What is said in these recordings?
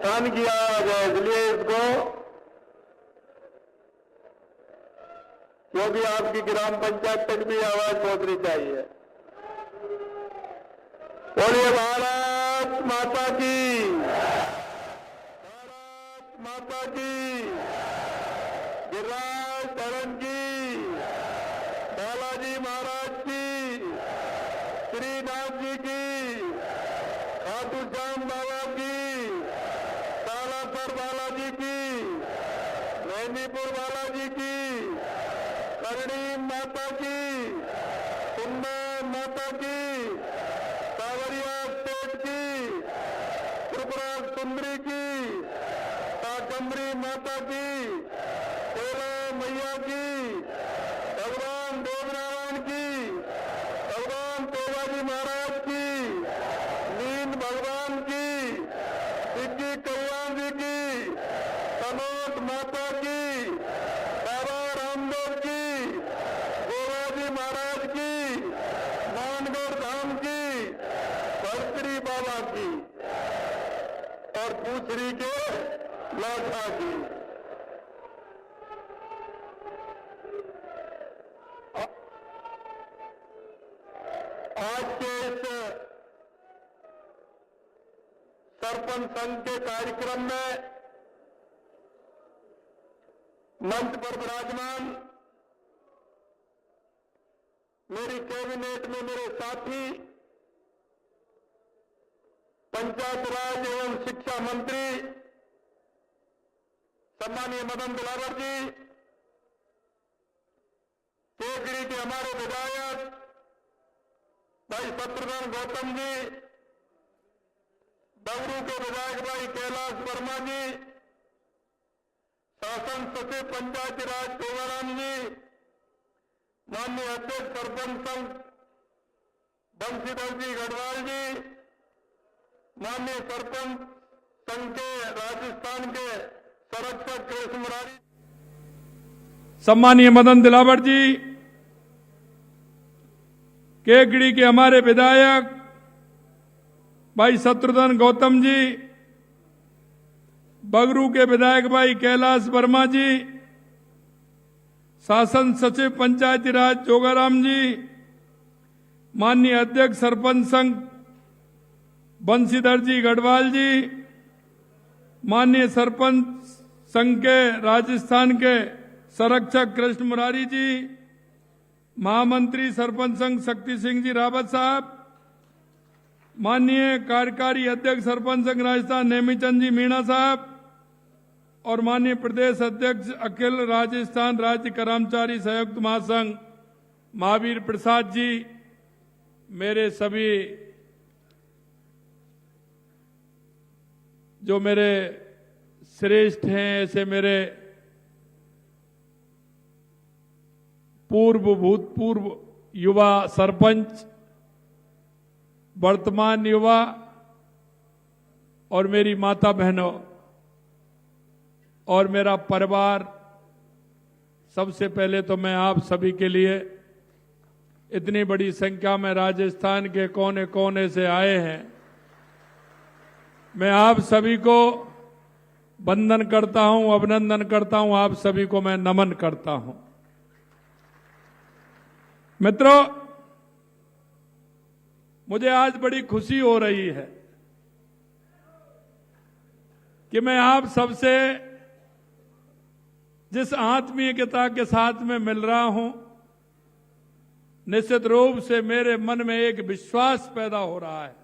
स्थान किया गया, इसलिए इसको, क्योंकि आपकी ग्राम पंचायत तक भी आवाज पहुंचनी चाहिए। बोलिए भारत माता की, भारत माता की, गिरिराज धरम की, बालाजी महाराज की, श्रीनाथ जी की, खाटू श्याम बाबा की, सालासर बालाजी की, मेहंदीपुर बालाजी की, करणी माता की, सुंदर माता की, सावरिया स्टेट की, त्रिपुरा सुंदरी की, काकम्बरी माता की, तेरा मैया की, भगवान देवनारायण की, भगवान तोबाजी महाराज की, नींद भगवान की, सिद्धि कल्याण जी की, कनौत माता की, बाबा रामदेव की, गोराजी महाराज की, मानगढ़ धाम की, भरतरी बाबा की और पूछरी के लौटा की। आज के इस सरपंच संघ के कार्यक्रम में मंच पर विराजमान मेरी कैबिनेट में मेरे साथी पंचायत राज एवं शिक्षा मंत्री सम्मानीय मदन दिलावर जी, केकड़ी के हमारे विधायक भाई शत्रुघ्न गौतम जी, बगरू के विधायक भाई कैलाश वर्मा जी, शासन सचिव पंचायती राज तोगाराम जी, माननीय अध्यक्ष सरपंच संघ बंशीधर जी गढ़वाल जी, माननीय सरपंच संघ के राजस्थान के संरक्षक कृष्ण मुरारी, सम्मानीय मदन दिलावर जी, केकड़ी के हमारे विधायक भाई शत्रुघ्न गौतम जी, बगरू के विधायक भाई कैलाश वर्मा जी, शासन सचिव पंचायती राज जोगाराम जी, माननीय अध्यक्ष सरपंच संघ बंशीधर जी गढ़वाल जी, माननीय सरपंच संघ के राजस्थान के संरक्षक कृष्ण मुरारी जी, महामंत्री सरपंच संघ शक्ति सिंह जी रावत साहब, माननीय कार्यकारी अध्यक्ष सरपंच संघ राजस्थान नेमीचंद जी मीणा साहब और माननीय प्रदेश अध्यक्ष अखिल राजस्थान राज्य कर्मचारी संयुक्त महासंघ महावीर प्रसाद जी, मेरे सभी जो मेरे श्रेष्ठ हैं, ऐसे मेरे भूतपूर्व युवा सरपंच, वर्तमान युवा और मेरी माता बहनों और मेरा परिवार, सबसे पहले तो मैं आप सभी के लिए, इतनी बड़ी संख्या में राजस्थान के कोने कोने से आए हैं, मैं आप सभी को वंदन करता हूं, अभिनंदन करता हूं, आप सभी को मैं नमन करता हूं। मित्रों, मुझे आज बड़ी खुशी हो रही है कि मैं आप सबसे जिस आत्मीयता के साथ में मिल रहा हूं, निश्चित रूप से मेरे मन में एक विश्वास पैदा हो रहा है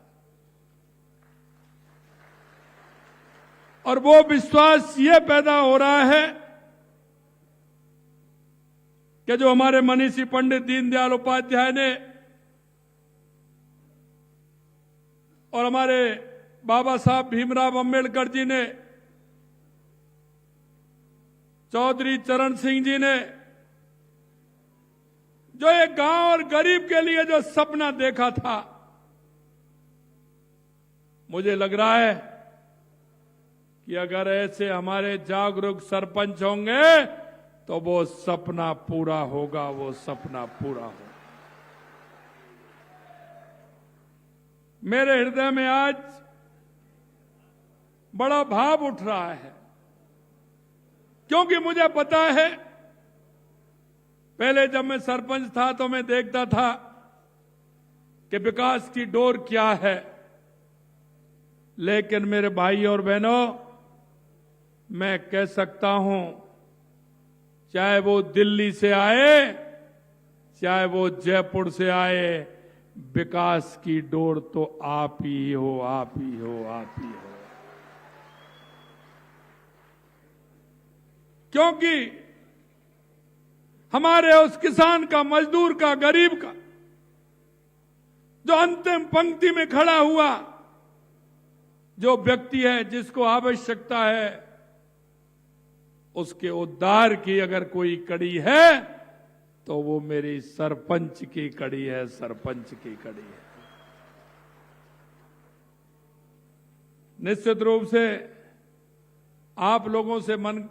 और वो विश्वास ये पैदा हो रहा है कि जो हमारे मनीषी पंडित दीनदयाल उपाध्याय ने और हमारे बाबा साहब भीमराव अंबेडकर जी ने, चौधरी चरण सिंह जी ने जो एक गांव और गरीब के लिए जो सपना देखा था, मुझे लग रहा है कि अगर ऐसे हमारे जागरूक सरपंच होंगे तो वो सपना पूरा होगा, वो सपना पूरा होगा। मेरे हृदय में आज बड़ा भाव उठ रहा है, क्योंकि मुझे पता है पहले जब मैं सरपंच था तो मैं देखता था कि विकास की डोर क्या है। लेकिन मेरे भाई और बहनों, मैं कह सकता हूं, चाहे वो दिल्ली से आए, चाहे वो जयपुर से आए, विकास की डोर तो आप ही हो, आप ही हो, आप ही हो। क्योंकि हमारे उस किसान का, मजदूर का, गरीब का, जो अंतिम पंक्ति में खड़ा हुआ, जो व्यक्ति है जिसको आवश्यकता है, उसके उद्धार की अगर कोई कड़ी है तो वो मेरी सरपंच की कड़ी है, सरपंच की कड़ी है। निश्चित रूप से आप लोगों से मन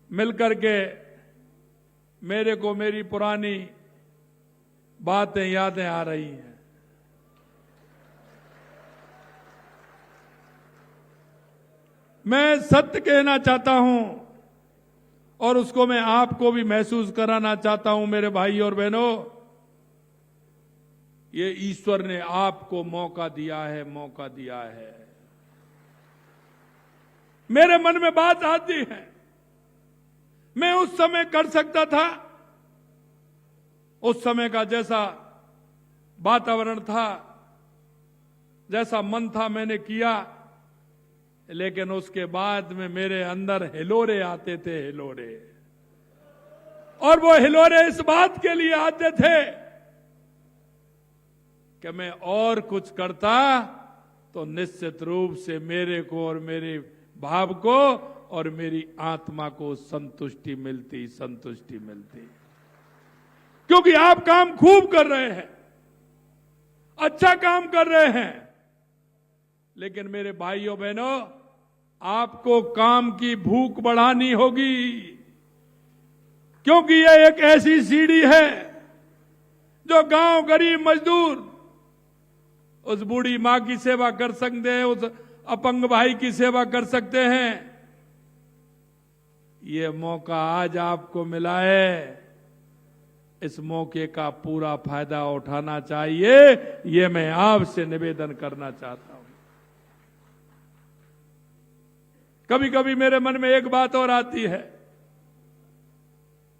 मिलकर के मेरे को मेरी पुरानी बातें, यादें आ रही हैं। मैं सत्य कहना चाहता हूं और उसको मैं आपको भी महसूस कराना चाहता हूं मेरे भाई और बहनों। ये ईश्वर ने आपको मौका दिया है, मौका दिया है। मेरे मन में बात आती है, मैं उस समय कर सकता था, उस समय का जैसा वातावरण था, जैसा मन था, मैंने किया। लेकिन उसके बाद में मेरे अंदर हिलोरे आते थे, हिलोरे। और वो हिलोरे इस बात के लिए आते थे कि मैं और कुछ करता तो निश्चित रूप से मेरे को और मेरे भाव को और मेरी आत्मा को संतुष्टि मिलती, संतुष्टि मिलती। क्योंकि आप काम खूब कर रहे हैं, अच्छा काम कर रहे हैं। लेकिन मेरे भाइयों बहनों, आपको काम की भूख बढ़ानी होगी, क्योंकि यह एक ऐसी सीढ़ी है जो गांव, गरीब, मजदूर उस बूढ़ी मां की सेवा कर सकते हैं, उस अपंग भाई की सेवा कर सकते हैं। ये मौका आज आपको मिला है, इस मौके का पूरा फायदा उठाना चाहिए, ये मैं आपसे निवेदन करना चाहता हूं। कभी कभी मेरे मन में एक बात और आती है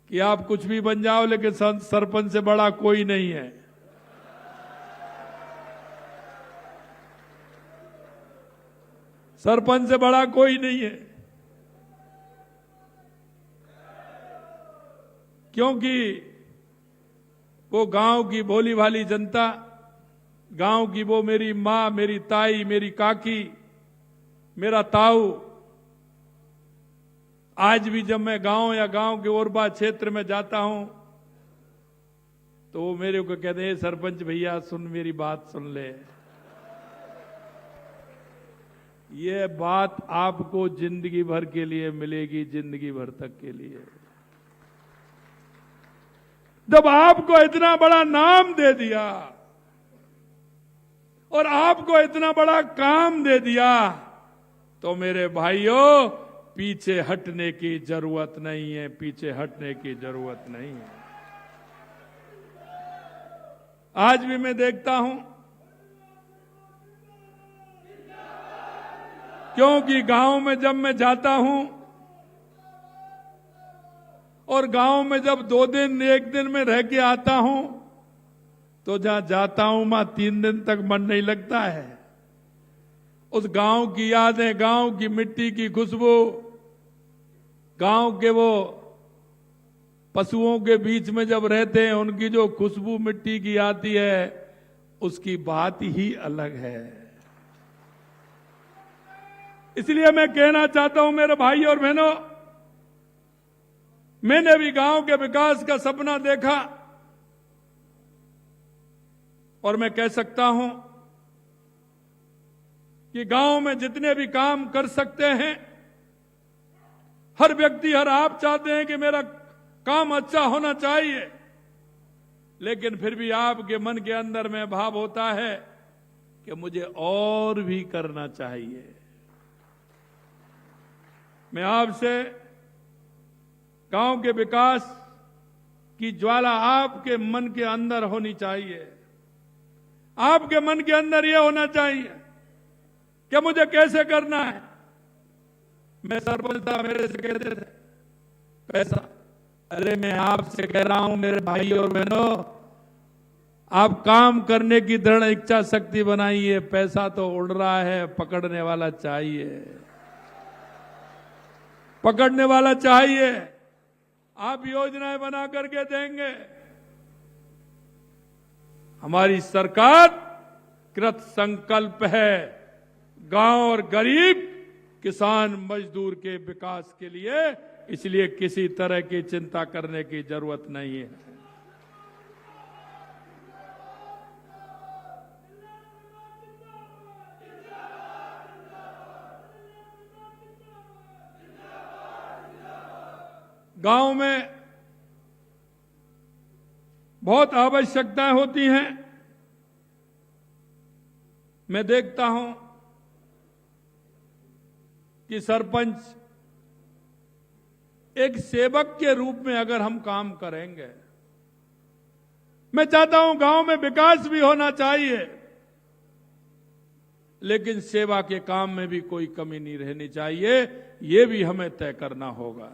कि आप कुछ भी बन जाओ, लेकिन सरपंच से बड़ा कोई नहीं है। सरपंच से बड़ा कोई नहीं है, क्योंकि वो गांव की भोली भाली जनता, गांव की वो मेरी मां, मेरी ताई, मेरी काकी, मेरा ताऊ, आज भी जब मैं गांव या गांव के ओरबा क्षेत्र में जाता हूं तो वो मेरे को कहते हैं, सरपंच भैया सुन, मेरी बात सुन ले। ये बात आपको जिंदगी भर के लिए मिलेगी, जिंदगी भर तक के लिए। जब आपको इतना बड़ा नाम दे दिया और आपको इतना बड़ा काम दे दिया, तो मेरे भाइयों, पीछे हटने की जरूरत नहीं है, पीछे हटने की जरूरत नहीं है। आज भी मैं देखता हूं, क्योंकि गांव में जब मैं जाता हूं और गांव में जब 2 दिन, 1 दिन में रह के आता हूं, तो जहां जाता हूं वहां 3 दिन तक मन नहीं लगता है। उस गांव की यादें, गांव की मिट्टी की खुशबू, गांव के वो पशुओं के बीच में जब रहते हैं, उनकी जो खुशबू मिट्टी की आती है, उसकी बात ही अलग है। इसलिए मैं कहना चाहता हूं मेरे भाई और बहनों, मैंने भी गांव के विकास का सपना देखा और मैं कह सकता हूं कि गांव में जितने भी काम कर सकते हैं, हर व्यक्ति, हर आप चाहते हैं कि मेरा काम अच्छा होना चाहिए, लेकिन फिर भी आपके मन के अंदर में भाव होता है कि मुझे और भी करना चाहिए। मैं आपसे गांव के विकास की ज्वाला आपके मन के अंदर होनी चाहिए। आपके मन के अंदर यह होना चाहिए कि मुझे कैसे करना है। मैं सरपंच था, मेरे से कहते थे पैसा, अरे मैं आपसे कह रहा हूं मेरे भाई और बहनों, आप काम करने की दृढ़ इच्छा शक्ति बनाइए। पैसा तो उड़ रहा है, पकड़ने वाला चाहिए, पकड़ने वाला चाहिए। आप योजनाएं बना करके देंगे। हमारी सरकार कृत संकल्प है गांव और गरीब किसान मजदूर के विकास के लिए, इसलिए किसी तरह की चिंता करने की जरूरत नहीं है। गांव में बहुत आवश्यकताएं होती हैं। मैं देखता हूं कि सरपंच एक सेवक के रूप में अगर हम काम करेंगे, मैं चाहता हूं गांव में विकास भी होना चाहिए, लेकिन सेवा के काम में भी कोई कमी नहीं रहनी चाहिए। यह भी हमें तय करना होगा।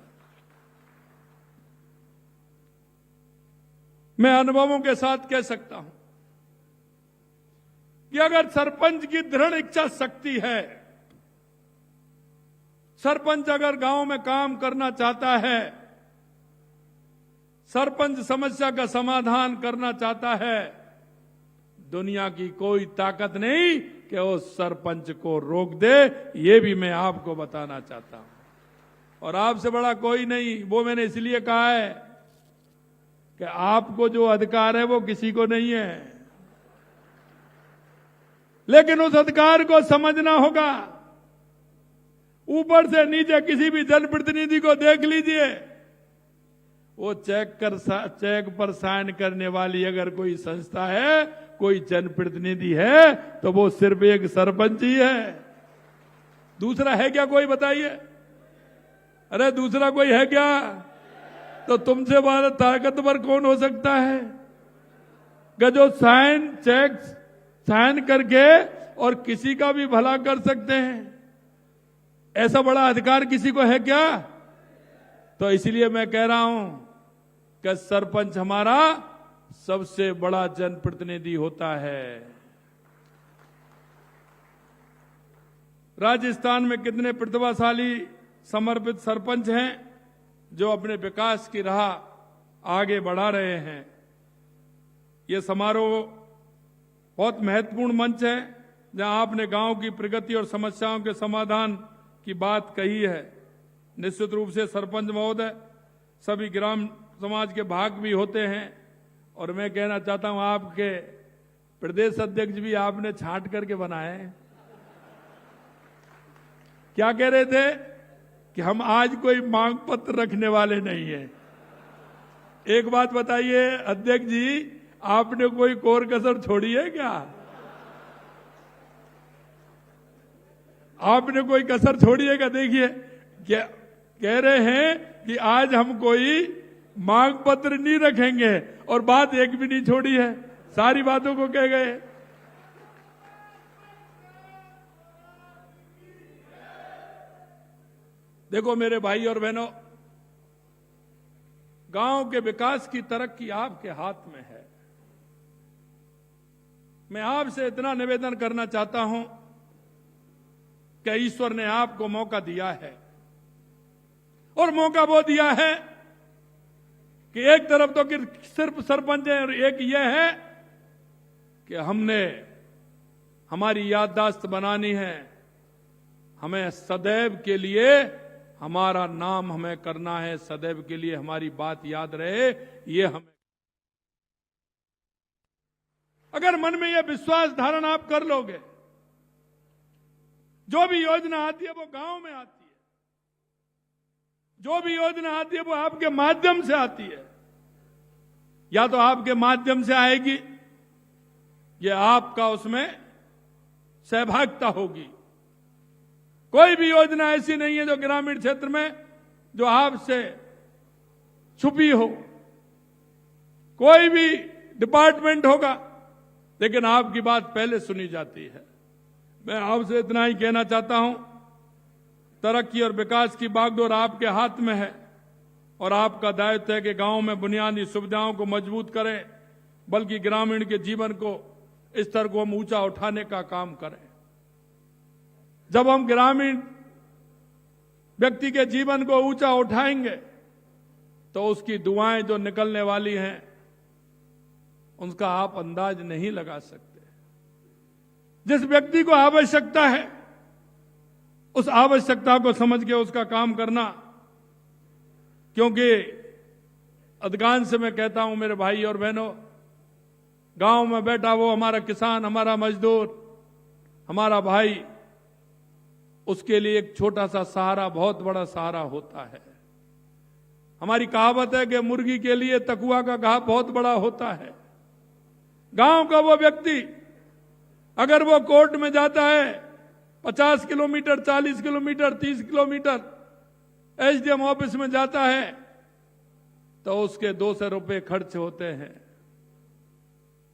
मैं अनुभवों के साथ कह सकता हूं कि अगर सरपंच की दृढ़ इच्छा शक्ति है, सरपंच अगर गांव में काम करना चाहता है, सरपंच समस्या का समाधान करना चाहता है, दुनिया की कोई ताकत नहीं कि वो सरपंच को रोक दे। ये भी मैं आपको बताना चाहता हूं। और आपसे बड़ा कोई नहीं, वो मैंने इसलिए कहा है कि आपको जो अधिकार है वो किसी को नहीं है, लेकिन उस अधिकार को समझना होगा। ऊपर से नीचे किसी भी जनप्रतिनिधि को देख लीजिए, वो चेक पर साइन करने वाली अगर कोई संस्था है, कोई जनप्रतिनिधि है, तो वो सिर्फ एक सरपंच ही है। दूसरा है क्या कोई, बताइए? अरे दूसरा कोई है क्या? तो तुमसे ज्यादा ताकतवर कौन हो सकता है कि जो साइन करके और किसी का भी भला कर सकते हैं? ऐसा बड़ा अधिकार किसी को है क्या? तो इसलिए मैं कह रहा हूं कि सरपंच हमारा सबसे बड़ा जनप्रतिनिधि होता है। राजस्थान में कितने प्रतिभाशाली समर्पित सरपंच हैं जो अपने विकास की राह आगे बढ़ा रहे हैं। ये समारोह बहुत महत्वपूर्ण मंच है जहां आपने गांव की प्रगति और समस्याओं के समाधान की बात कही है। निश्चित रूप से सरपंच महोदय सभी ग्राम समाज के भाग भी होते हैं, और मैं कहना चाहता हूं आपके प्रदेश अध्यक्ष भी आपने छांट करके बनाए। क्या कह रहे थे कि हम आज कोई मांग पत्र रखने वाले नहीं है। एक बात बताइए अध्यक्ष जी, आपने कोई कोर कसर छोड़ी है क्या? आपने कोई कसर छोड़ी है क्या? देखिए क्या कह रहे हैं कि आज हम कोई मांग पत्र नहीं रखेंगे, और बात एक भी नहीं छोड़ी है, सारी बातों को कह गए। देखो मेरे भाई और बहनों, गांव के विकास की तरक्की आपके हाथ में है। मैं आपसे इतना निवेदन करना चाहता हूं कि ईश्वर ने आपको मौका दिया है, और मौका वो दिया है कि एक तरफ तो सिर्फ सरपंच है, और एक यह है कि हमने हमारी याददाश्त बनानी है। हमें सदैव के लिए हमारा नाम हमें करना है, सदैव के लिए हमारी बात याद रहे, ये हमें। अगर मन में यह विश्वास धारण आप कर लोगे, जो भी योजना आती है वो गांव में आती है, जो भी योजना आती है वो आपके माध्यम से आती है। या तो आपके माध्यम से आएगी, ये आपका उसमें सहभागिता होगी, कोई भी योजना ऐसी नहीं है जो ग्रामीण क्षेत्र में जो आपसे छुपी हो। कोई भी डिपार्टमेंट होगा, लेकिन आपकी बात पहले सुनी जाती है। मैं आपसे इतना ही कहना चाहता हूं, तरक्की और विकास की बागडोर आपके हाथ में है और आपका दायित्व है कि गांव में बुनियादी सुविधाओं को मजबूत करें, बल्कि ग्रामीण के जीवन को स्तर को हम ऊंचा उठाने का काम करें। जब हम ग्रामीण व्यक्ति के जीवन को ऊंचा उठाएंगे तो उसकी दुआएं जो निकलने वाली हैं उनका आप अंदाज नहीं लगा सकते। जिस व्यक्ति को आवश्यकता है उस आवश्यकता को समझ के उसका काम करना, क्योंकि अधिकांश से मैं कहता हूं मेरे भाई और बहनों, गांव में बैठा वो हमारा किसान, हमारा मजदूर, हमारा भाई, उसके लिए एक छोटा सा सहारा बहुत बड़ा सहारा होता है। हमारी कहावत है कि मुर्गी के लिए तकुआ का घाव बहुत बड़ा होता है। गांव का वो व्यक्ति अगर वो कोर्ट में जाता है 50 kilometre, 40 kilometre, 30 kilometre, SDM office में जाता है तो उसके 200 रुपए खर्च होते हैं।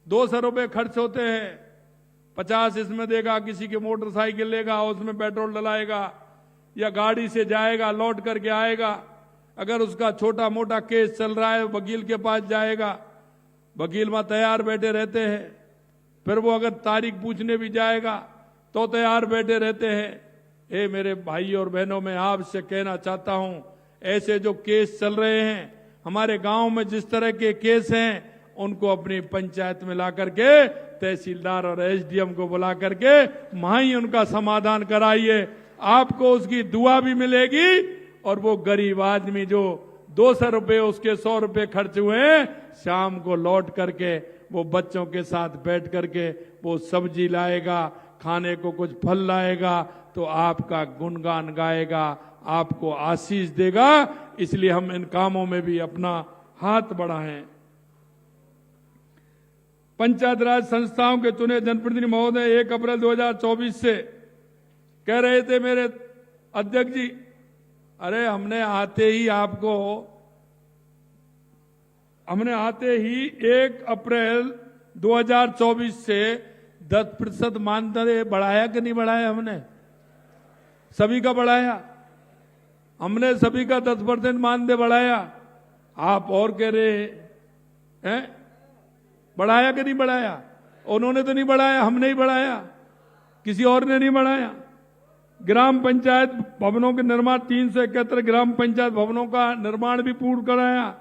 200 रुपए खर्च होते हैं। 50 इसमें देगा, किसी की मोटरसाइकिल लेगा, उसमें पेट्रोल डलाएगा या गाड़ी से जाएगा, लौट करके आएगा। अगर उसका छोटा मोटा केस चल रहा है, वकील के पास जाएगा, वकील वहां तैयार बैठे रहते हैं। फिर वो अगर तारीख पूछने भी जाएगा तो तैयार बैठे रहते हैं। मेरे भाई और बहनों, मैं आपसे कहना चाहता हूं, ऐसे जो केस चल रहे हैं हमारे गांव में, जिस तरह के केस हैं, उनको अपनी पंचायत में ला करके तहसीलदार और एसडीएम को बुला करके वहां ही उनका समाधान कराइए। आपको उसकी दुआ भी मिलेगी और वो गरीब आदमी जो 200 रुपए, उसके 100 रुपए खर्च हुए हैं, शाम को लौट करके वो बच्चों के साथ बैठ करके वो सब्जी लाएगा, खाने को कुछ फल लाएगा, तो आपका गुणगान गाएगा, आपको आशीष देगा। इसलिए हम इन कामों में भी अपना हाथ बढ़ाएं। पंचायत राज संस्थाओं के चुने जनप्रतिनिधि महोदय 1 अप्रैल 2024 से कह रहे थे मेरे अध्यक्ष जी, अरे हमने आते ही 1 अप्रैल 2024 से 10% मानदेय बढ़ाया कि नहीं बढ़ाया? हमने सभी का बढ़ाया। हमने सभी का 10% मानदेय बढ़ाया। आप और कह रहे हैं बढ़ाया कि नहीं बढ़ाया? उन्होंने तो नहीं बढ़ाया, हमने ही बढ़ाया, किसी और ने नहीं बढ़ाया। ग्राम पंचायत भवनों के निर्माण 371 ग्राम पंचायत भवनों का निर्माण भी पूर्ण कराया।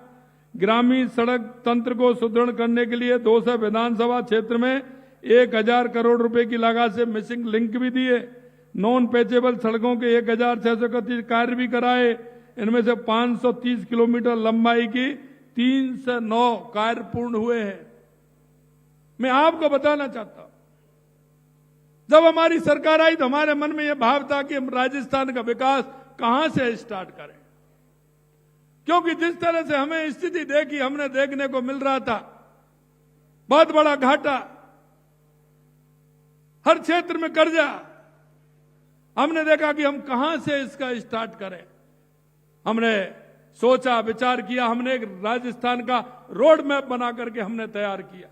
ग्रामीण सड़क तंत्र को सुदृढ़ करने के लिए 200 विधानसभा क्षेत्र में 1000 करोड़ रुपए की लागत से मिसिंग लिंक भी दिए। नॉन पैचेबल सड़कों के 1631 कार्य भी कराए। इनमें से 530 किलोमीटर लंबाई की 309 कार्य पूर्ण हुए हैं। मैं आपको बताना चाहता हूं, जब हमारी सरकार आई तो हमारे मन में यह भाव था कि हम राजस्थान का विकास कहां से स्टार्ट करें, क्योंकि जिस तरह से हमें स्थिति देखी, हमने देखने को मिल रहा था बहुत बड़ा घाटा, हर क्षेत्र में कर्जा। हमने देखा कि हम कहां से इसका स्टार्ट करें। हमने सोचा, विचार किया, हमने एक राजस्थान का रोड मैप बना करके हमने तैयार किया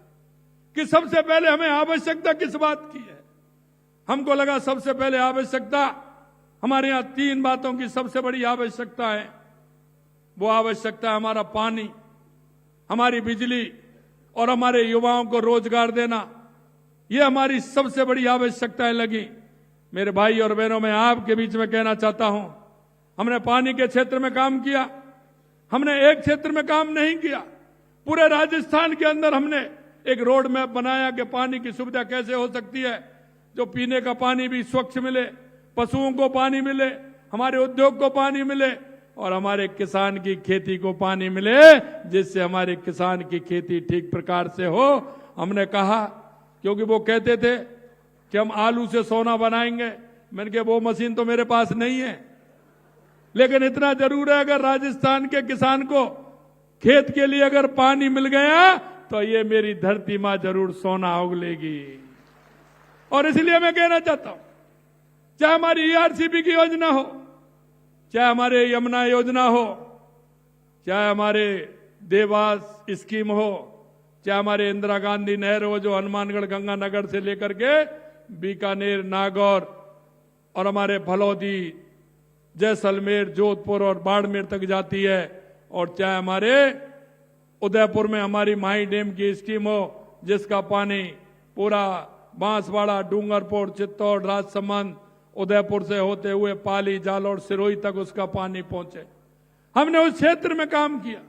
कि सबसे पहले हमें आवश्यकता किस बात की है। हमको लगा सबसे पहले आवश्यकता, हमारे यहां 3 बातों की सबसे बड़ी आवश्यकता है। वो आवश्यकता है हमारा पानी, हमारी बिजली और हमारे युवाओं को रोजगार देना। ये हमारी सबसे बड़ी आवश्यकताएं लगी। मेरे भाई और बहनों, मैं आपके बीच में कहना चाहता हूं, हमने पानी के क्षेत्र में काम किया। हमने एक क्षेत्र में काम नहीं किया, पूरे राजस्थान के अंदर हमने एक रोड मैप बनाया कि पानी की सुविधा कैसे हो सकती है, जो पीने का पानी भी स्वच्छ मिले, पशुओं को पानी मिले, हमारे उद्योग को पानी मिले और हमारे किसान की खेती को पानी मिले, जिससे हमारे किसान की खेती ठीक प्रकार से हो। हमने कहा, क्योंकि वो कहते थे कि हम आलू से सोना बनाएंगे। मैंने कहा वो मशीन तो मेरे पास नहीं है, लेकिन इतना जरूर है, अगर राजस्थान के किसान को खेत के लिए अगर पानी मिल गया तो ये मेरी धरती मां जरूर सोना उगलेगी। और इसलिए मैं कहना चाहता हूं, चाहे हमारी ईआरसीपी की योजना हो, चाहे हमारे यमुना योजना हो, चाहे हमारे देवास स्कीम हो, चाहे हमारे इंदिरा गांधी नहर हो जो हनुमानगढ़ गंगानगर से लेकर के बीकानेर, नागौर और हमारे फलौदी, जैसलमेर, जोधपुर और बाड़मेर तक जाती है, और चाहे हमारे उदयपुर में हमारी माही डैम की स्कीम हो जिसका पानी पूरा बांसवाड़ा, डूंगरपुर, चित्तौड़, राजसमंद, उदयपुर से होते हुए पाली, जालौर, सिरोही तक उसका पानी पहुंचे। हमने उस क्षेत्र में काम किया,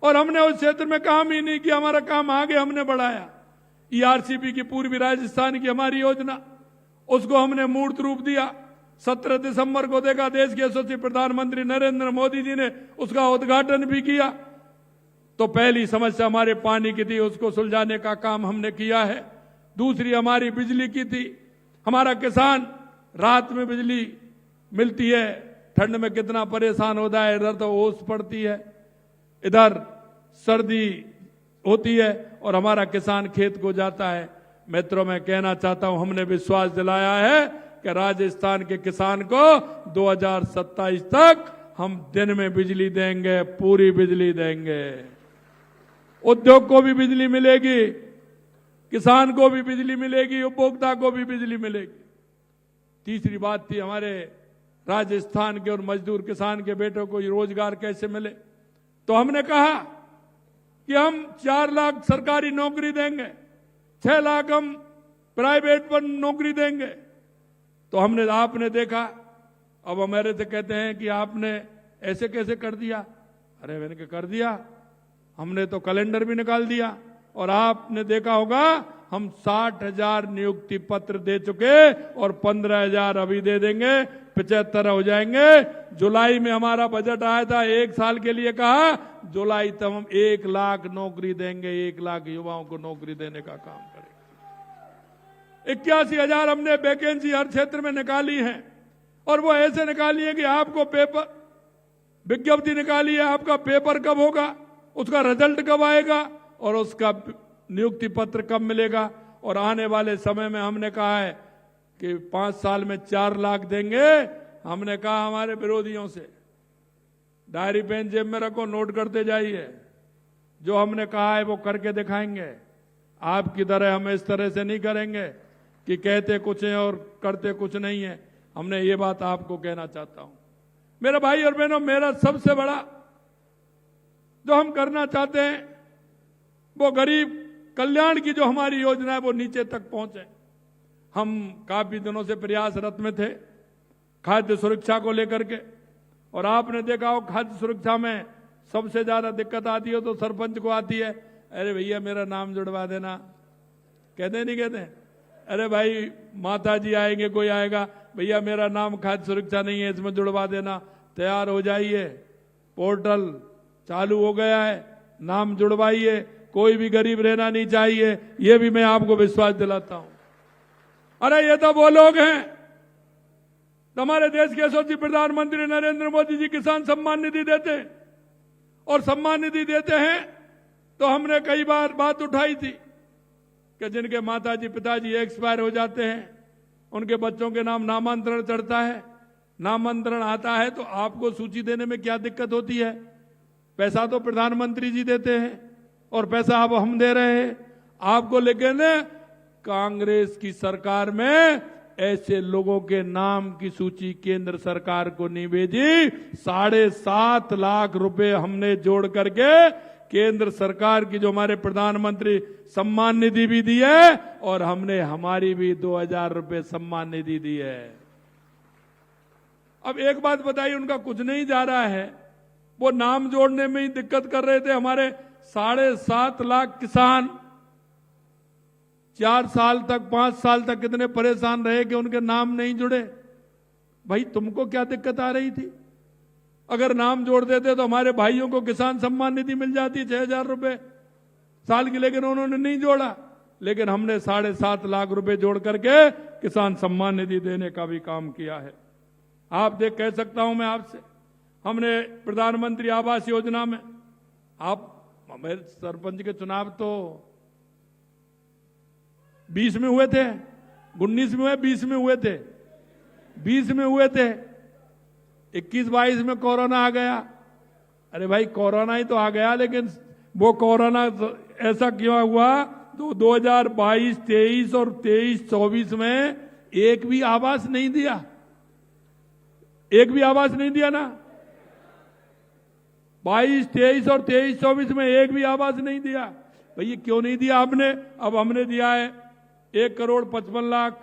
और हमने उस क्षेत्र में काम ही नहीं किया, हमारा काम आगे हमने बढ़ाया। ईआरसीपी की पूर्वी राजस्थान की हमारी योजना, उसको हमने मूर्त रूप दिया। 17 दिसंबर को देखा, देश के यशस्वी प्रधानमंत्री नरेंद्र मोदी जी ने उसका उद्घाटन भी किया। तो पहली समस्या हमारे पानी की थी, उसको सुलझाने का काम हमने किया है। दूसरी हमारी बिजली की थी। हमारा किसान रात में बिजली मिलती है, ठंड में कितना परेशान होता है, इधर तो ओस पड़ती है, इधर सर्दी होती है, और हमारा किसान खेत को जाता है। मित्रों, मैं कहना चाहता हूं, हमने विश्वास दिलाया है कि राजस्थान के किसान को 2027 तक हम दिन में बिजली देंगे, पूरी बिजली देंगे। उद्योग को भी बिजली मिलेगी, किसान को भी बिजली मिलेगी, उपभोक्ता को भी बिजली मिलेगी। तीसरी बात थी हमारे राजस्थान के और मजदूर किसान के बेटों को रोजगार कैसे मिले। तो हमने कहा कि हम 4 लाख सरकारी नौकरी देंगे, 6 लाख हम प्राइवेट पर नौकरी देंगे। तो हमने, आपने देखा, अब हमारे से कहते हैं कि आपने ऐसे कैसे कर दिया। अरे मैंने क्या कर दिया, हमने तो कैलेंडर भी निकाल दिया। और आपने देखा होगा, हम 60,000 नियुक्ति पत्र दे चुके, और 15,000 अभी दे देंगे, 75 हो जाएंगे। जुलाई में हमारा बजट आया था, 1 साल के लिए कहा, जुलाई तक हम 1 लाख नौकरी देंगे, 1 लाख युवाओं को नौकरी देने का काम करेंगे। 81,000 हमने वैकेंसी हर क्षेत्र में निकाली है, और वो ऐसे निकाली है कि आपको पेपर, विज्ञप्ति निकाली है, आपका पेपर कब होगा, उसका रिजल्ट कब आएगा, और उसका नियुक्ति पत्र कब मिलेगा। और आने वाले समय में हमने कहा है कि 5 साल में 4 लाख देंगे। हमने कहा हमारे विरोधियों से, डायरी पेन जेब में रखो, नोट करते जाइए, जो हमने कहा है वो करके दिखाएंगे। आपकी तरह हम इस तरह से नहीं करेंगे कि कहते कुछ है और करते कुछ नहीं है। हमने ये बात आपको कहना चाहता हूं। मेरे भाई और बहनों, मेरा सबसे बड़ा जो हम करना चाहते हैं वो गरीब कल्याण की जो हमारी योजना है वो नीचे तक पहुंचे। हम काफी दिनों से प्रयासरत में थे खाद्य सुरक्षा को लेकर के, और आपने देखा हो खाद्य सुरक्षा में सबसे ज्यादा दिक्कत आती है तो सरपंच को आती है। अरे भैया मेरा नाम जुड़वा देना, कहते नहीं कहते? अरे भाई माता जी आएंगे, कोई आएगा, भैया मेरा नाम खाद्य सुरक्षा नहीं है, इसमें जुड़वा देना। तैयार हो जाइए, पोर्टल चालू हो गया है, नाम जुड़वाइए, कोई भी गरीब रहना नहीं चाहिए। ये भी मैं आपको विश्वास दिलाता हूं। अरे ये तो वो लोग हैं, हमारे देश के यशस्वी प्रधानमंत्री नरेंद्र मोदी जी किसान सम्मान निधि देते हैं, और सम्मान निधि देते हैं तो हमने कई बार बात उठाई थी कि जिनके माताजी पिताजी एक्सपायर हो जाते हैं, उनके बच्चों के नाम नामांतरण चढ़ता है, नामांतरण आता है तो आपको सूची देने में क्या दिक्कत होती है? पैसा तो प्रधानमंत्री जी देते हैं और पैसा अब हम दे रहे हैं आपको। लेकिन कांग्रेस की सरकार में ऐसे लोगों के नाम की सूची केंद्र सरकार को नहीं भेजी। 7.5 लाख रुपए हमने जोड़ करके केंद्र सरकार की जो हमारे प्रधानमंत्री सम्मान निधि भी दी है, और हमने हमारी भी 2,000 रुपए सम्मान निधि दी है। अब एक बात बताइए, उनका कुछ नहीं जा रहा है, वो नाम जोड़ने में ही दिक्कत कर रहे थे। हमारे 7.5 लाख किसान 4 साल तक 5 साल तक कितने परेशान रहे कि उनके नाम नहीं जुड़े। भाई तुमको क्या दिक्कत आ रही थी? अगर नाम जोड़ देते तो हमारे भाइयों को किसान सम्मान निधि मिल जाती 6,000 रुपए साल की, लेकिन उन्होंने नहीं जोड़ा। लेकिन हमने 7.5 लाख रुपए जोड़ करके किसान सम्मान निधि देने का भी काम किया है। आप देख, कह सकता हूं मैं आपसे, हमने प्रधानमंत्री आवास योजना में, आप मेरे सरपंच के चुनाव तो 20 में हुए थे, 19 में हुए, 20 में हुए थे, 20 में हुए थे, 21-22 में कोरोना आ गया। अरे भाई कोरोना ही तो आ गया, लेकिन वो कोरोना ऐसा क्यों हुआ? तो 2022, 23 और 23-24 में एक भी आवास नहीं दिया, एक भी आवास नहीं दिया ना। 22, 23 और 23-24 में एक भी आवास नहीं दिया। भैया क्यों नहीं दिया आपने? अब हमने दिया है 1,55,00,000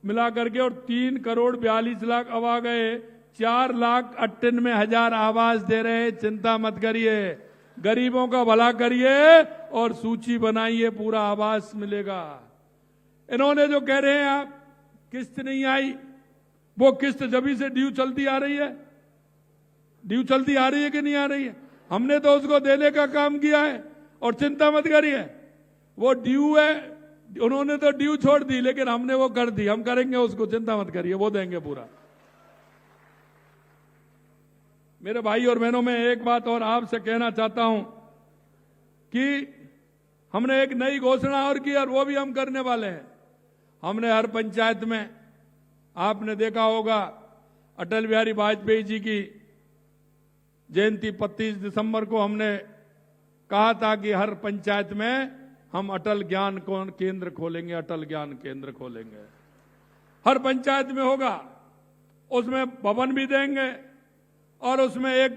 मिला करके, और 3,42,00,000 अब आ गए, 4,98,000 आवास दे रहे हैं। चिंता मत करिए, गरीबों का भला करिए और सूची बनाइए, पूरा आवास मिलेगा। इन्होंने जो कह रहे हैं आप किस्त नहीं आई, वो किस्त जब से ड्यू चलती आ रही है, ड्यू चलती आ रही है कि नहीं आ रही है? हमने तो उसको देने का काम किया है, और चिंता मत करिए, वो ड्यू है, उन्होंने तो ड्यू छोड़ दी, लेकिन हमने वो कर दी, हम करेंगे उसको, चिंता मत करिए, वो देंगे पूरा। मेरे भाई और बहनों, मैं एक बात और आपसे कहना चाहता हूं कि हमने एक नई घोषणा और की, और वो भी हम करने वाले हैं। हमने हर पंचायत में, आपने देखा होगा, अटल बिहारी वाजपेयी जी की जयंती 25 दिसंबर को हमने कहा था कि हर पंचायत में हम अटल ज्ञान केंद्र खोलेंगे, अटल ज्ञान केंद्र खोलेंगे। हर पंचायत में होगा, उसमें भवन भी देंगे, और उसमें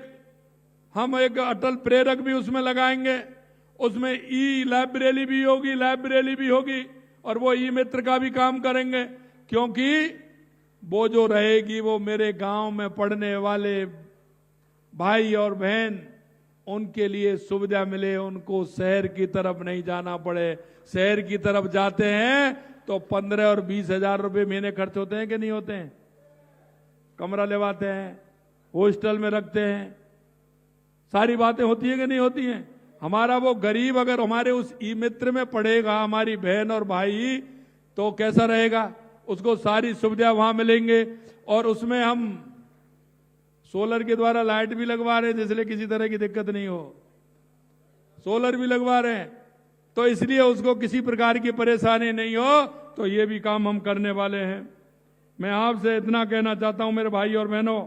हम एक अटल प्रेरक भी उसमें लगाएंगे, उसमें ई लाइब्रेरी भी होगी, लाइब्रेरी भी होगी, और वो ई मित्र का भी काम करेंगे, क्योंकि वो जो रहेगी वो मेरे गांव में पढ़ने वाले भाई और बहन, उनके लिए सुविधा मिले, उनको शहर की तरफ नहीं जाना पड़े। शहर की तरफ जाते हैं तो 15 और 20 हजार रुपये महीने खर्च होते हैं कि नहीं होते हैं? कमरा लेवाते हैं, हॉस्टल में रखते हैं, सारी बातें होती है कि नहीं होती हैं? हमारा वो गरीब अगर हमारे उस ई मित्र में पढ़ेगा, हमारी बहन और भाई, तो कैसा रहेगा? उसको सारी सुविधा वहां मिलेंगे। और उसमें हम सोलर के द्वारा लाइट भी लगवा रहे हैं, इसलिए किसी तरह की दिक्कत नहीं हो, सोलर भी लगवा रहे हैं, तो इसलिए उसको किसी प्रकार की परेशानी नहीं हो। तो ये भी काम हम करने वाले हैं। मैं आपसे इतना कहना चाहता हूं मेरे भाई और बहनों,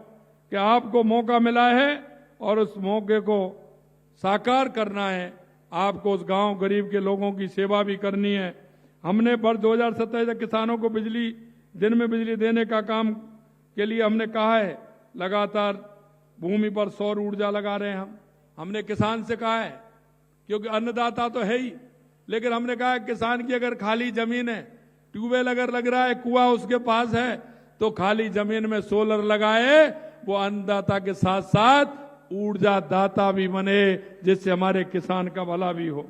कि आपको मौका मिला है और उस मौके को साकार करना है। आपको उस गांव गरीब के लोगों की सेवा भी करनी है। हमने वर्ष 2027 तक किसानों को बिजली, दिन में बिजली देने का काम के लिए हमने कहा है, लगातार भूमि पर सौर ऊर्जा लगा रहे हैं हमने किसान से कहा है, क्योंकि अन्नदाता तो है ही, लेकिन हमने कहा है किसान की अगर खाली जमीन है, ट्यूबवेल अगर लग रहा है, कुआं उसके पास है, तो खाली जमीन में सोलर लगाए, वो अन्नदाता के साथ साथ ऊर्जा दाता भी बने, जिससे हमारे किसान का भला भी हो।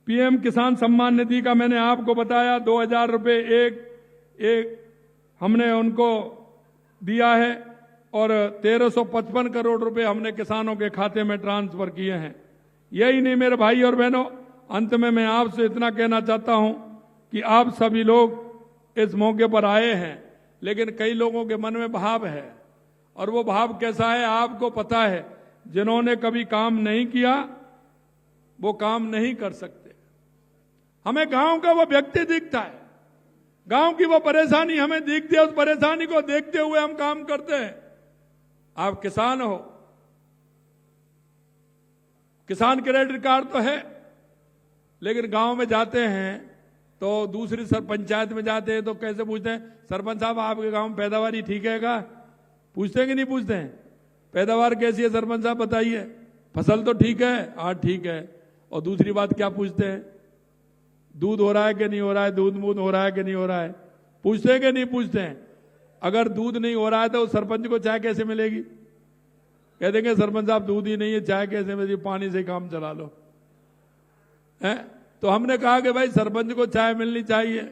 पीएम किसान सम्मान निधि का मैंने आपको बताया, 2,000 रुपये एक हमने उनको दिया है, और 1,355 करोड़ रुपए हमने किसानों के खाते में ट्रांसफर किए हैं। यही नहीं मेरे भाई और बहनों, अंत में मैं आपसे इतना कहना चाहता हूं कि आप सभी लोग इस मौके पर आए हैं, लेकिन कई लोगों के मन में भाव है, और वो भाव कैसा है आपको पता है। जिन्होंने कभी काम नहीं किया वो काम नहीं कर सकते। हमें गांव का वो व्यक्ति दिखता है, गांव की वो परेशानी हमें दिखती है, उस परेशानी को देखते हुए हम काम करते हैं। आप किसान हो, किसान क्रेडिट कार्ड तो है, लेकिन गांव में जाते हैं तो दूसरी पंचायत में जाते हैं तो कैसे पूछते हैं, सरपंच साहब आपके गांव में पैदावारी ठीक है क्या? पूछते हैं कि नहीं पूछते हैं? पैदावार कैसी है सरपंच साहब बताइए, फसल तो ठीक है? हाँ ठीक है। और दूसरी बात क्या पूछते हैं? दूध हो रहा है कि नहीं हो रहा है, दूध मूध हो रहा है कि नहीं हो रहा है, पूछते हैं कि नहीं पूछते हैं? अगर दूध नहीं हो रहा है तो सरपंच को चाय कैसे मिलेगी? कह देंगे सरपंच साहब दूध ही नहीं है, चाय कैसे मिलेगी, पानी से काम चला लो, है? तो हमने कहा कि भाई सरपंच को चाय मिलनी चाहिए,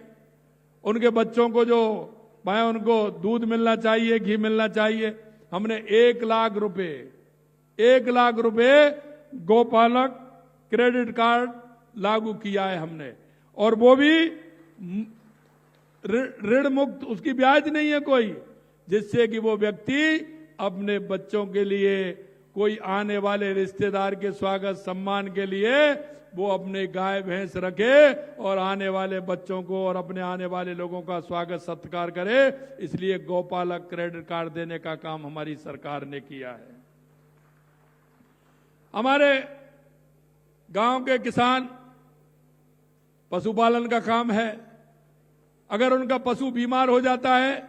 उनके बच्चों को जो भाई उनको दूध मिलना चाहिए, घी मिलना चाहिए। हमने 1,00,000 रुपए गौपालक क्रेडिट कार्ड लागू किया है हमने, और वो भी ऋण मुक्त, उसकी ब्याज नहीं है कोई, जिससे कि वो व्यक्ति अपने बच्चों के लिए, कोई आने वाले रिश्तेदार के स्वागत सम्मान के लिए वो अपने गाय भैंस रखे और आने वाले बच्चों को और अपने आने वाले लोगों का स्वागत सत्कार करे। इसलिए गौपालक क्रेडिट कार्ड देने का काम हमारी सरकार ने किया है। हमारे गांव के किसान पशुपालन का काम है। अगर उनका पशु बीमार हो जाता है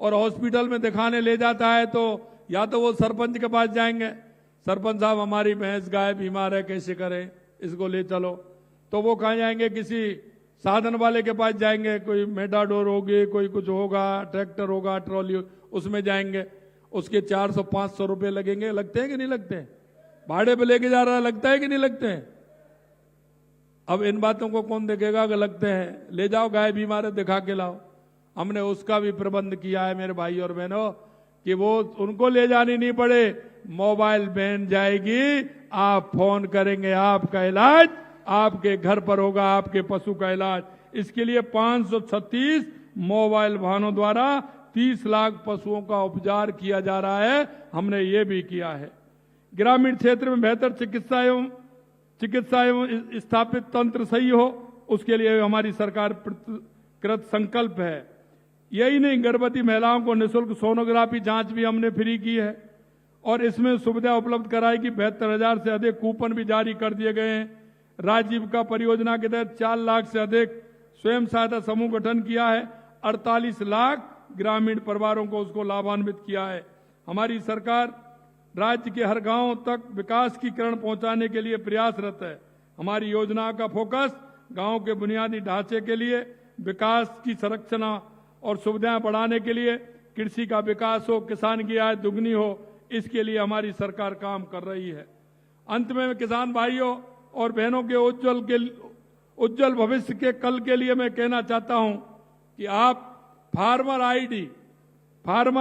और हॉस्पिटल में दिखाने ले जाता है तो या तो वो सरपंच के पास जाएंगे, सरपंच साहब हमारी भैंस गाय बीमार है, कैसे करें, इसको ले चलो। तो वो कहाँ जाएंगे, किसी साधन वाले के पास जाएंगे, कोई मेटाडोर होगी, कोई कुछ होगा, ट्रैक्टर होगा, ट्रॉली, उसमें जाएंगे। उसके 400-500 रुपए लगेंगे। लगते हैं कि नहीं लगते हैं? भाड़े पे लेके जा रहा है, लगता है कि नहीं लगते हैं? अब इन बातों को कौन देखेगा कि लगते हैं? ले जाओ, गाय बीमार है, दिखा के लाओ। हमने उसका भी प्रबंध किया है मेरे भाई और बहनों, कि वो उनको ले जानी नहीं पड़े, मोबाइल वैन जाएगी, आप फोन करेंगे, आपका इलाज आपके घर पर होगा, आपके पशु का इलाज। इसके लिए 536 मोबाइल वाहनों द्वारा 30 लाख पशुओं का उपचार किया जा रहा है। हमने ये भी किया है। ग्रामीण क्षेत्र में बेहतर चिकित्सा एवं स्थापित तंत्र सही हो, उसके लिए हमारी सरकार कृत संकल्प है। यही नहीं, गर्भवती महिलाओं को निःशुल्क सोनोग्राफी जांच भी हमने फ्री की है और इसमें सुविधा उपलब्ध कराई कि 72,000 से अधिक कूपन भी जारी कर दिए गए हैं। राजीविका परियोजना के तहत 4 लाख से अधिक स्वयं सहायता समूह गठन किया है। 48 लाख ग्रामीण परिवारों को उसको लाभान्वित किया है। हमारी सरकार राज्य के हर गांव तक विकास की किरण पहुंचाने के लिए प्रयासरत है। हमारी योजना का फोकस गांव के बुनियादी ढांचे के लिए विकास की संरचना और सुविधाएं बढ़ाने के लिए, कृषि का विकास हो, किसान की आय दुगनी हो, इसके लिए हमारी सरकार काम कर रही है। अंत में किसान भाइयों और बहनों के उज्जवल भविष्य के कल के लिए मैं कहना चाहता हूं कि आप फार्मर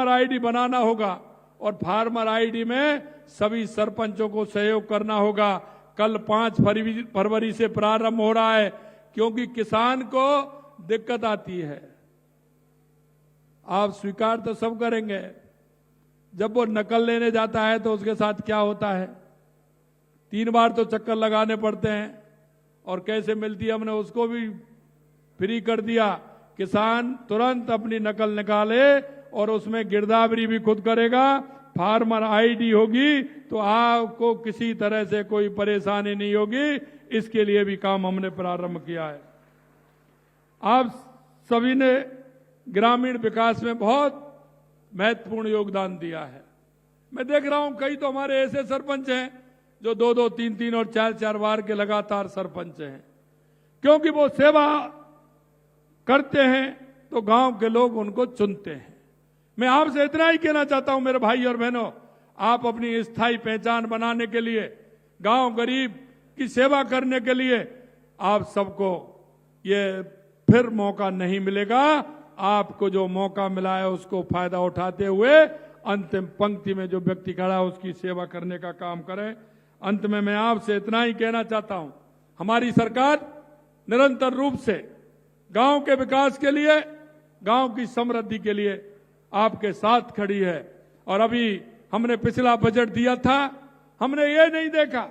आईडी बनाना होगा और फार्मर आईडी में सभी सरपंचों को सहयोग करना होगा। कल 5 फरवरी से प्रारंभ हो रहा है, क्योंकि किसान को दिक्कत आती है। आप स्वीकार तो सब करेंगे, जब वो नकल लेने जाता है तो उसके साथ क्या होता है? 3 बार तो चक्कर लगाने पड़ते हैं और कैसे मिलती है, हमने उसको भी फ्री कर दिया। किसान तुरंत अपनी नकल निकाले और उसमें गिरदावरी भी खुद करेगा। फार्मर आईडी होगी तो आपको किसी तरह से कोई परेशानी नहीं होगी। इसके लिए भी काम हमने प्रारंभ किया है। आप सभी ने ग्रामीण विकास में बहुत महत्वपूर्ण योगदान दिया है। मैं देख रहा हूं कई तो हमारे ऐसे सरपंच हैं जो 2-2, 3-3 और 4-4 बार के लगातार सरपंच हैं, क्योंकि वो सेवा करते हैं तो गांव के लोग उनको चुनते हैं। मैं आपसे इतना ही कहना चाहता हूं मेरे भाई और बहनों, आप अपनी स्थायी पहचान बनाने के लिए, गांव गरीब की सेवा करने के लिए आप सबको ये फिर मौका नहीं मिलेगा। आपको जो मौका मिला है उसको फायदा उठाते हुए अंतिम पंक्ति में जो व्यक्ति खड़ा है उसकी सेवा करने का काम करें। अंत में मैं आपसे इतना ही कहना चाहता हूं, हमारी सरकार निरंतर रूप से गांव के विकास के लिए, गांव की समृद्धि के लिए आपके साथ खड़ी है। और अभी हमने पिछला बजट दिया था, हमने ये नहीं देखा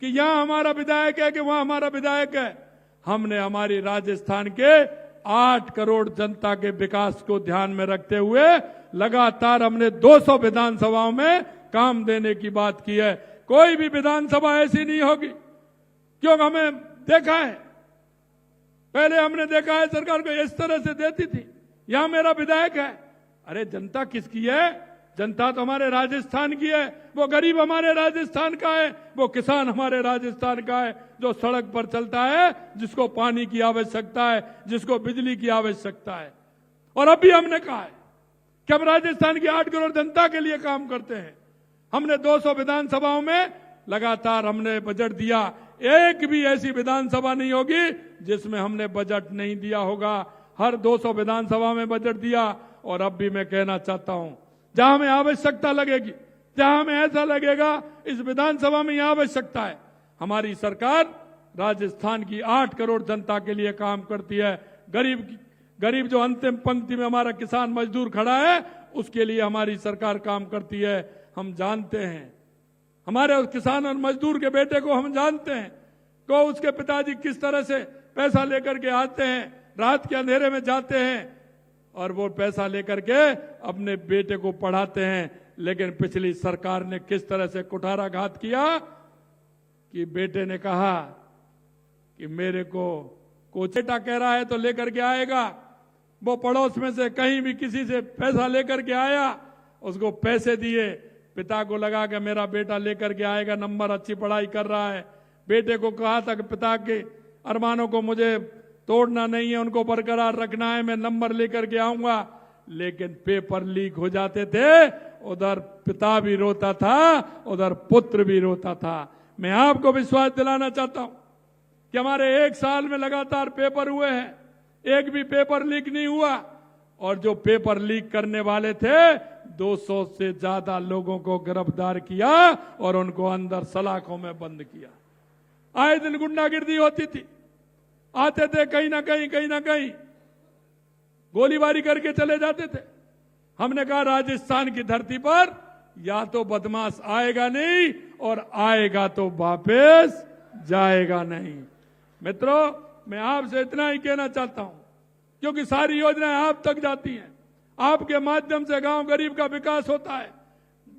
कि यहां हमारा विधायक है कि वहां हमारा विधायक है। हमने हमारी राजस्थान के 8 करोड़ जनता के विकास को ध्यान में रखते हुए लगातार हमने 200 विधानसभाओं में काम देने की बात की है। कोई भी विधानसभा ऐसी नहीं होगी, क्योंकि हमें देखा है, पहले हमने देखा है सरकार को इस तरह से देती थी, यहां मेरा विधायक है। अरे जनता किसकी है? जनता तो हमारे राजस्थान की है। वो गरीब हमारे राजस्थान का है, वो किसान हमारे राजस्थान का है, जो सड़क पर चलता है, जिसको पानी की आवश्यकता है, जिसको बिजली की आवश्यकता है। और अभी हमने कहा है कि हम राजस्थान की 8 करोड़ जनता के लिए काम करते हैं। हमने 200 विधानसभाओं में लगातार हमने बजट दिया। एक भी ऐसी विधानसभा नहीं होगी जिसमें हमने बजट नहीं दिया होगा। हर 200 विधानसभा में बजट दिया। और अब भी मैं कहना चाहता हूं, जहां हमें आवश्यकता लगेगी, जहां हमें ऐसा लगेगा इस विधानसभा में यह आवश्यकता है, हमारी सरकार राजस्थान की 8 करोड़ जनता के लिए काम करती है। गरीब जो अंतिम पंक्ति में हमारा किसान मजदूर खड़ा है, उसके लिए हमारी सरकार काम करती है। हम जानते हैं, हमारे उस किसान और मजदूर के बेटे को हम जानते हैं को उसके पिताजी किस तरह से पैसा लेकर के आते हैं, रात के अंधेरे में जाते हैं और वो पैसा लेकर के अपने बेटे को पढ़ाते हैं। लेकिन पिछली सरकार ने किस तरह से कुठाराघात किया कि बेटे ने कहा कि मेरे को कोचेटा कह रहा है तो लेकर के आएगा। वो पड़ोस में से कहीं भी किसी से पैसा लेकर के आया, उसको पैसे दिए, पिता को लगा कि मेरा बेटा लेकर के आएगा, नंबर अच्छी पढ़ाई कर रहा है। बेटे को कहा था कि पिता के अरमानों को मुझे तोड़ना नहीं है, उनको बरकरार रखना है, मैं नंबर लेकर के आऊंगा। लेकिन पेपर लीक हो जाते थे, उधर पिता भी रोता था, उधर पुत्र भी रोता था। मैं आपको विश्वास दिलाना चाहता हूं कि हमारे 1 साल में लगातार पेपर हुए हैं, एक भी पेपर लीक नहीं हुआ। और जो पेपर लीक करने वाले थे 200 से ज्यादा लोगों को गिरफ्तार किया और उनको अंदर सलाखों में बंद किया। आए दिन गुंडागिर्दी होती थी, आते थे कहीं ना कहीं गोलीबारी करके चले जाते थे। हमने कहा राजस्थान की धरती पर या तो बदमाश आएगा नहीं और आएगा तो वापस जाएगा नहीं। मित्रों, मैं आपसे इतना ही कहना चाहता हूं, क्योंकि सारी योजनाएं आप तक जाती हैं, आपके माध्यम से गांव गरीब का विकास होता है,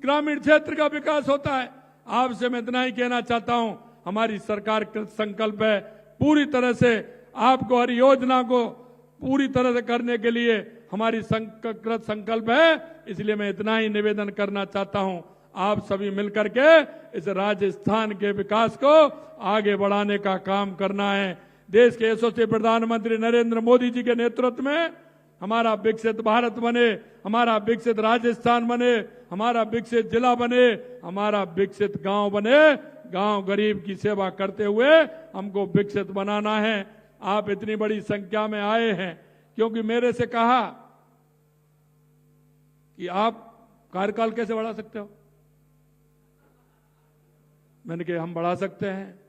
ग्रामीण क्षेत्र का विकास होता है। आपसे मैं इतना ही कहना चाहता हूं, हमारी सरकार कृत संकल्प है पूरी तरह से आपको हर योजना को पूरी तरह से करने के लिए हमारी कृत संकल्प है। इसलिए मैं इतना ही निवेदन करना चाहता हूं, आप सभी मिलकर के इस राजस्थान के विकास को आगे बढ़ाने का काम करना है। देश के यशस्वी प्रधानमंत्री नरेंद्र मोदी जी के नेतृत्व में हमारा विकसित भारत बने, हमारा विकसित राजस्थान बने, हमारा विकसित जिला बने, हमारा विकसित गांव बने। गांव गरीब की सेवा करते हुए हमको विकसित बनाना है। आप इतनी बड़ी संख्या में आए हैं क्योंकि मेरे से कहा कि आप कार्यकाल कैसे बढ़ा सकते हो। मैंने कहा हम बढ़ा सकते हैं।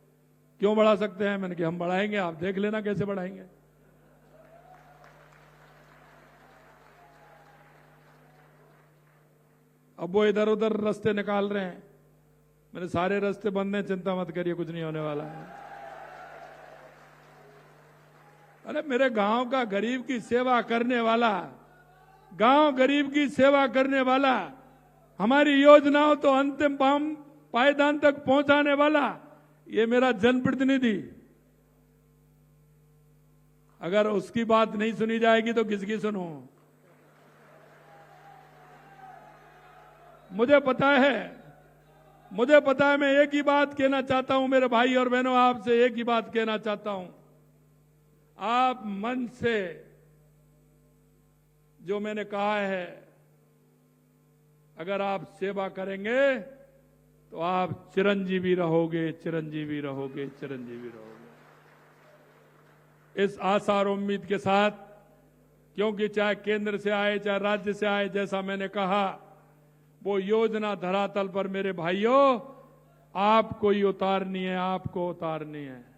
क्यों बढ़ा सकते हैं? मैंने कहा हम बढ़ाएंगे, आप देख लेना कैसे बढ़ाएंगे। अब वो इधर उधर रास्ते निकाल रहे हैं। मैंने सारे रास्ते बंद हैं, चिंता मत करिए, कुछ नहीं होने वाला है। अरे मेरे गांव का गरीब की सेवा करने वाला, गांव गरीब की सेवा करने वाला, हमारी योजनाओं तो अंतिम पायदान तक पहुंचाने वाला, ये मेरा जनप्रतिनिधि। अगर उसकी बात नहीं सुनी जाएगी तो किसकी सुनूं? मुझे पता है, मैं एक ही बात कहना चाहता हूं मेरे भाई और बहनों, आपसे एक ही बात कहना चाहता हूं। आप मन से जो मैंने कहा है, अगर आप सेवा करेंगे तो आप चिरंजीवी रहोगे, चिरंजीवी रहोगे, चिरंजीवी रहोगे। इस आशा और उम्मीद के साथ, क्योंकि चाहे केंद्र से आए चाहे राज्य से आए, जैसा मैंने कहा, वो योजना धरातल पर मेरे भाइयों आपको ही उतारनी है, आपको उतारनी है।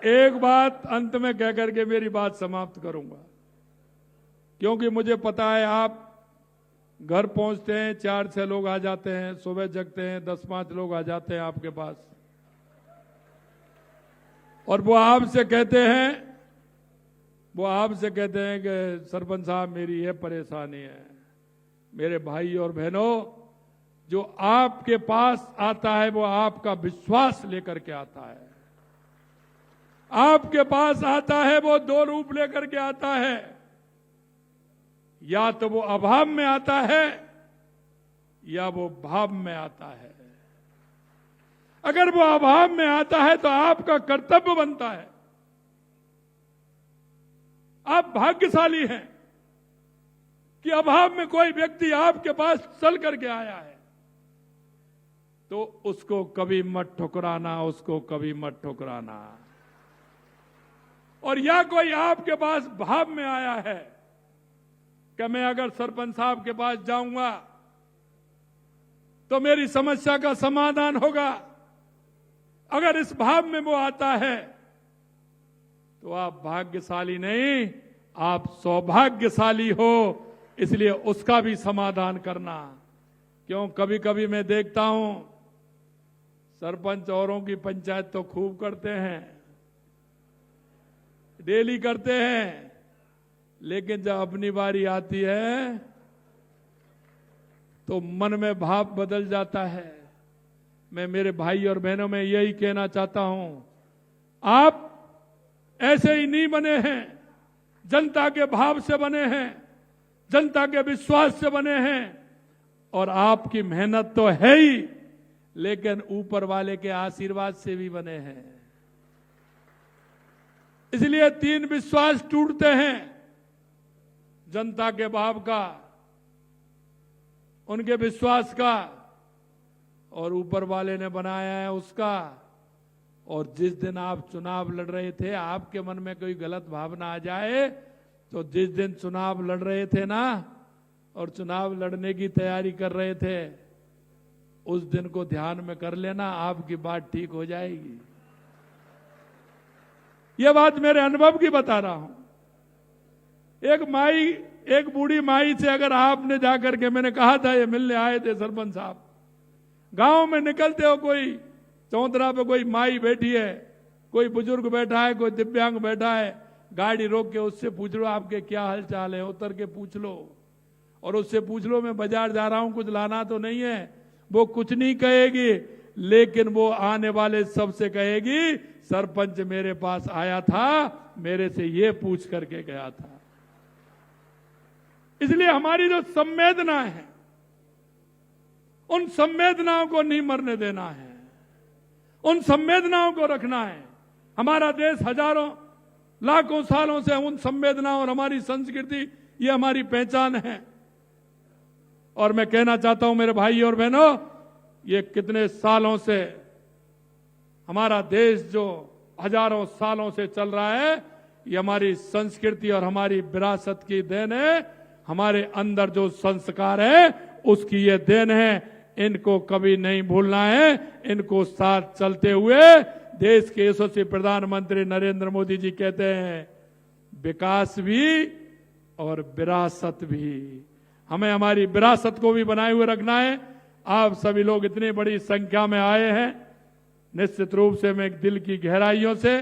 एक बात अंत में कहकर के मेरी बात समाप्त करूंगा, क्योंकि मुझे पता है आप घर पहुंचते हैं, 4-6 लोग आ जाते हैं, सुबह जगते हैं 10-5 लोग आ जाते हैं आपके पास, और वो आपसे कहते हैं कि सरपंच साहब मेरी ये परेशानी है। मेरे भाई और बहनों, जो आपके पास आता है वो आपका विश्वास लेकर के आता है। आपके पास आता है वो 2 रूप लेकर के आता है। या तो वो अभाव में आता है या वो भाव में आता है। अगर वो अभाव में आता है तो आपका कर्तव्य बनता है, आप भाग्यशाली हैं कि अभाव में कोई व्यक्ति आपके पास चल करके आया है, तो उसको कभी मत ठुकराना, उसको कभी मत ठुकराना। और या कोई आपके पास भाव में आया है कि मैं अगर सरपंच साहब के पास जाऊंगा तो मेरी समस्या का समाधान होगा, अगर इस भाव में वो आता है तो आप भाग्यशाली नहीं, आप सौभाग्यशाली हो। इसलिए उसका भी समाधान करना। क्यों, कभी कभी मैं देखता हूं सरपंच औरों की पंचायत तो खूब करते हैं, डेली करते हैं, लेकिन जब अपनी बारी आती है तो मन में भाव बदल जाता है। मैं मेरे भाई और बहनों में यही कहना चाहता हूं, आप ऐसे ही नहीं बने हैं, जनता के भाव से बने हैं, जनता के विश्वास से बने हैं। और आपकी मेहनत तो है ही, लेकिन ऊपर वाले के आशीर्वाद से भी बने हैं। इसलिए 3 विश्वास टूटते हैं, जनता के भाव का, उनके विश्वास का, और ऊपर वाले ने बनाया है उसका। और जिस दिन आप चुनाव लड़ रहे थे, आपके मन में कोई गलत भावना आ जाए तो जिस दिन चुनाव लड़ रहे थे ना, और चुनाव लड़ने की तैयारी कर रहे थे, उस दिन को ध्यान में कर लेना, आपकी बात ठीक हो जाएगी। यह बात मेरे अनुभव की बता रहा हूं। एक बूढ़ी माई से अगर आपने जाकर के, मैंने कहा था, ये मिलने आए थे सरपंच साहब, गांव में निकलते हो, कोई चौतरा पे कोई माई बैठी है, कोई बुजुर्ग बैठा है, कोई दिव्यांग बैठा है, गाड़ी रोक के उससे पूछ लो आपके क्या हाल चाल है, उतर के पूछ लो। और उससे पूछ लो मैं बाजार जा रहा हूं, कुछ लाना तो नहीं है। वो कुछ नहीं कहेगी, लेकिन वो आने वाले सबसे कहेगी, सरपंच मेरे पास आया था, मेरे से ये पूछ करके गया था। इसलिए हमारी जो संवेदना है, उन संवेदनाओं को नहीं मरने देना है, उन संवेदनाओं को रखना है। हमारा देश हजारों लाखों सालों से उन संवेदनाओं और हमारी संस्कृति, ये हमारी पहचान है। और मैं कहना चाहता हूं मेरे भाई और बहनों, ये कितने सालों से हमारा देश जो हजारों सालों से चल रहा है, ये हमारी संस्कृति और हमारी विरासत की देन है। हमारे अंदर जो संस्कार है उसकी ये देन है। इनको कभी नहीं भूलना है। इनको साथ चलते हुए देश के यशस्वी प्रधानमंत्री नरेंद्र मोदी जी कहते हैं, विकास भी और विरासत भी। हमें हमारी विरासत को भी बनाए हुए रखना है। आप सभी लोग इतनी बड़ी संख्या में आए हैं, निश्चित रूप से मैं दिल की गहराइयों से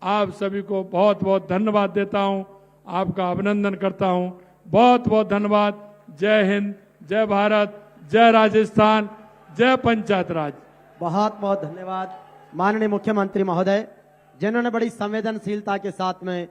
आप सभी को बहुत बहुत धन्यवाद देता हूं, आपका अभिनंदन करता हूं। बहुत बहुत धन्यवाद। जय हिंद, जय भारत, जय राजस्थान, जय पंचायत राज। बहुत बहुत धन्यवाद माननीय मुख्यमंत्री महोदय, जिन्होंने बड़ी संवेदनशीलता के साथ में